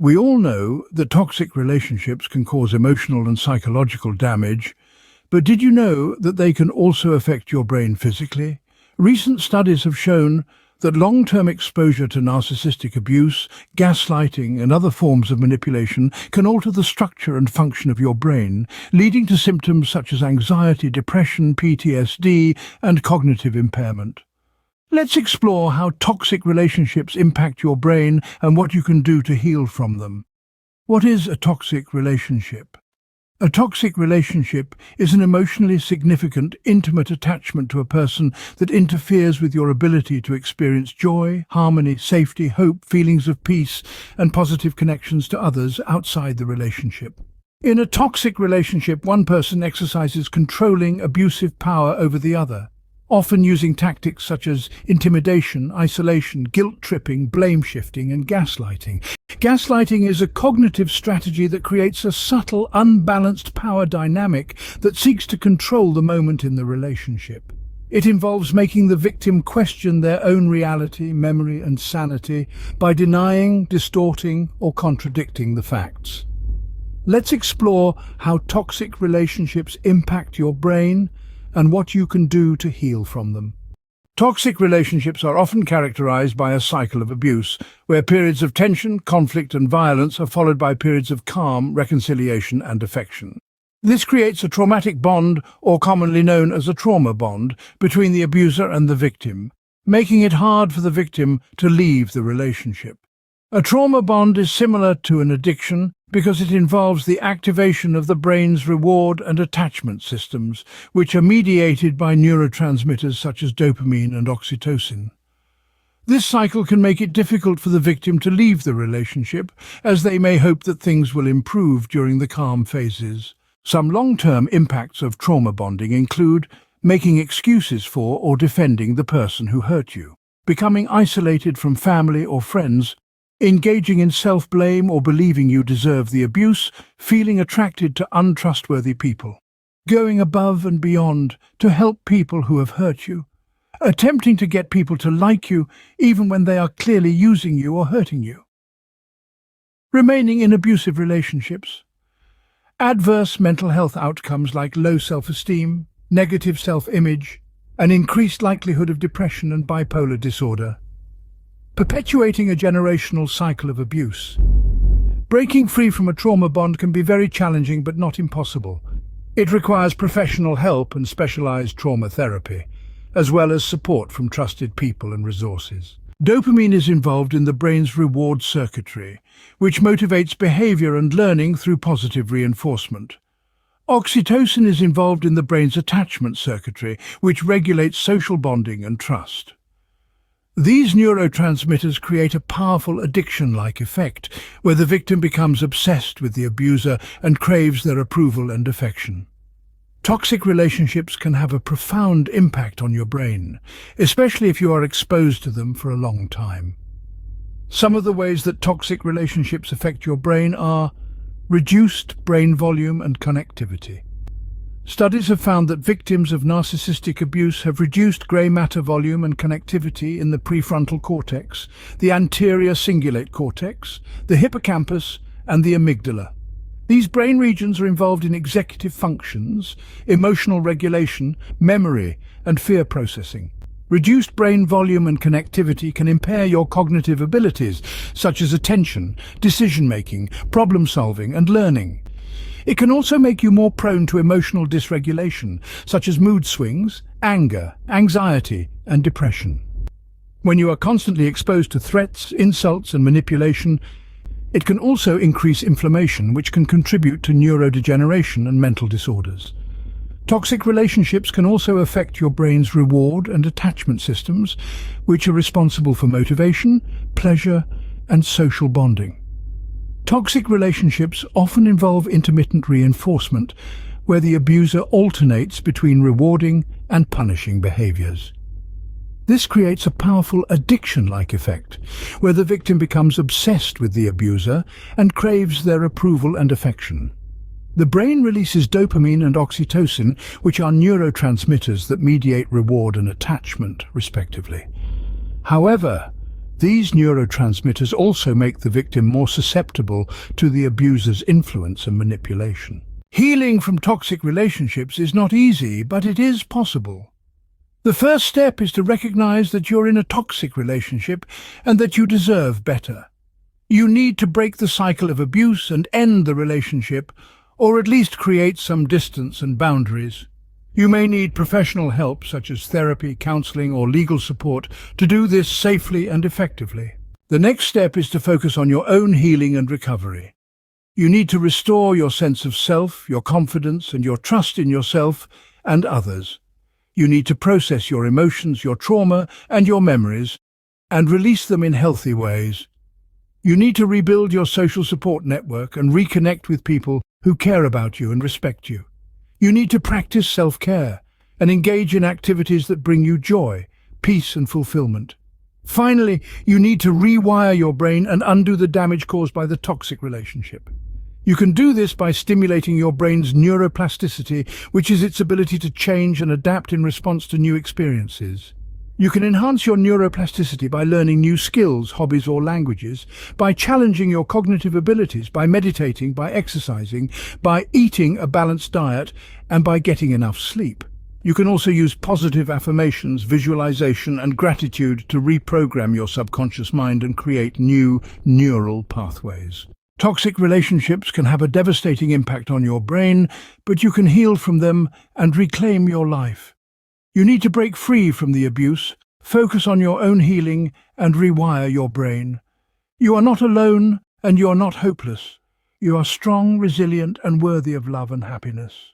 We all know that toxic relationships can cause emotional and psychological damage, but did you know that they can also affect your brain physically? Recent studies have shown that long-term exposure to narcissistic abuse, gaslighting and other forms of manipulation can alter the structure and function of your brain, leading to symptoms such as anxiety, depression, PTSD and cognitive impairment. Let's explore how toxic relationships impact your brain and what you can do to heal from them. What is a toxic relationship? A toxic relationship is an emotionally significant, intimate attachment to a person that interferes with your ability to experience joy, harmony, safety, hope, feelings of peace, and positive connections to others outside the relationship. In a toxic relationship, one person exercises controlling, abusive power over the other, often using tactics such as intimidation, isolation, guilt-tripping, blame-shifting, and gaslighting. Gaslighting is a cognitive strategy that creates a subtle, unbalanced power dynamic that seeks to control the moment in the relationship. It involves making the victim question their own reality, memory, and sanity by denying, distorting, or contradicting the facts. Let's explore how toxic relationships impact your brain and what you can do to heal from them. Toxic relationships are often characterized by a cycle of abuse, where periods of tension, conflict, and violence are followed by periods of calm, reconciliation, and affection. This creates a traumatic bond, or commonly known as a trauma bond, between the abuser and the victim, making it hard for the victim to leave the relationship. A trauma bond is similar to an addiction because it involves the activation of the brain's reward and attachment systems, which are mediated by neurotransmitters such as dopamine and oxytocin. This cycle can make it difficult for the victim to leave the relationship, as they may hope that things will improve during the calm phases. Some long-term impacts of trauma bonding include making excuses for or defending the person who hurt you, becoming isolated from family or friends, engaging in self-blame or believing you deserve the abuse, feeling attracted to untrustworthy people, going above and beyond to help people who have hurt you, attempting to get people to like you even when they are clearly using you or hurting you. Remaining in abusive relationships. Adverse mental health outcomes like low self-esteem, negative self-image, an increased likelihood of depression and bipolar disorder. Perpetuating a generational cycle of abuse. Breaking free from a trauma bond can be very challenging but not impossible. It requires professional help and specialized trauma therapy, as well as support from trusted people and resources. Dopamine is involved in the brain's reward circuitry, which motivates behavior and learning through positive reinforcement. Oxytocin is involved in the brain's attachment circuitry, which regulates social bonding and trust. These neurotransmitters create a powerful addiction-like effect, where the victim becomes obsessed with the abuser and craves their approval and affection. Toxic relationships can have a profound impact on your brain, especially if you are exposed to them for a long time. Some of the ways that toxic relationships affect your brain are reduced brain volume and connectivity. Studies have found that victims of narcissistic abuse have reduced grey matter volume and connectivity in the prefrontal cortex, the anterior cingulate cortex, the hippocampus, and the amygdala. These brain regions are involved in executive functions, emotional regulation, memory, and fear processing. Reduced brain volume and connectivity can impair your cognitive abilities, such as attention, decision-making, problem-solving, and learning. It can also make you more prone to emotional dysregulation, such as mood swings, anger, anxiety, and depression. When you are constantly exposed to threats, insults, and manipulation, it can also increase inflammation, which can contribute to neurodegeneration and mental disorders. Toxic relationships can also affect your brain's reward and attachment systems, which are responsible for motivation, pleasure, and social bonding. Toxic relationships often involve intermittent reinforcement, where the abuser alternates between rewarding and punishing behaviors. This creates a powerful addiction-like effect, where the victim becomes obsessed with the abuser and craves their approval and affection. The brain releases dopamine and oxytocin, which are neurotransmitters that mediate reward and attachment, respectively. However, These neurotransmitters also make the victim more susceptible to the abuser's influence and manipulation. Healing from toxic relationships is not easy, but it is possible. The first step is to recognize that you're in a toxic relationship and that you deserve better. You need to break the cycle of abuse and end the relationship, or at least create some distance and boundaries. You may need professional help, such as therapy, counseling, or legal support, to do this safely and effectively. The next step is to focus on your own healing and recovery. You need to restore your sense of self, your confidence, and your trust in yourself and others. You need to process your emotions, your trauma, and your memories, and release them in healthy ways. You need to rebuild your social support network and reconnect with people who care about you and respect you. You need to practice self-care and engage in activities that bring you joy, peace, and fulfillment. Finally, you need to rewire your brain and undo the damage caused by the toxic relationship. You can do this by stimulating your brain's neuroplasticity, which is its ability to change and adapt in response to new experiences. You can enhance your neuroplasticity by learning new skills, hobbies, or languages, by challenging your cognitive abilities, by meditating, by exercising, by eating a balanced diet, and by getting enough sleep. You can also use positive affirmations, visualization, and gratitude to reprogram your subconscious mind and create new neural pathways. Toxic relationships can have a devastating impact on your brain, but you can heal from them and reclaim your life. You need to break free from the abuse, focus on your own healing, and rewire your brain. You are not alone, and you are not hopeless. You are strong, resilient, and worthy of love and happiness.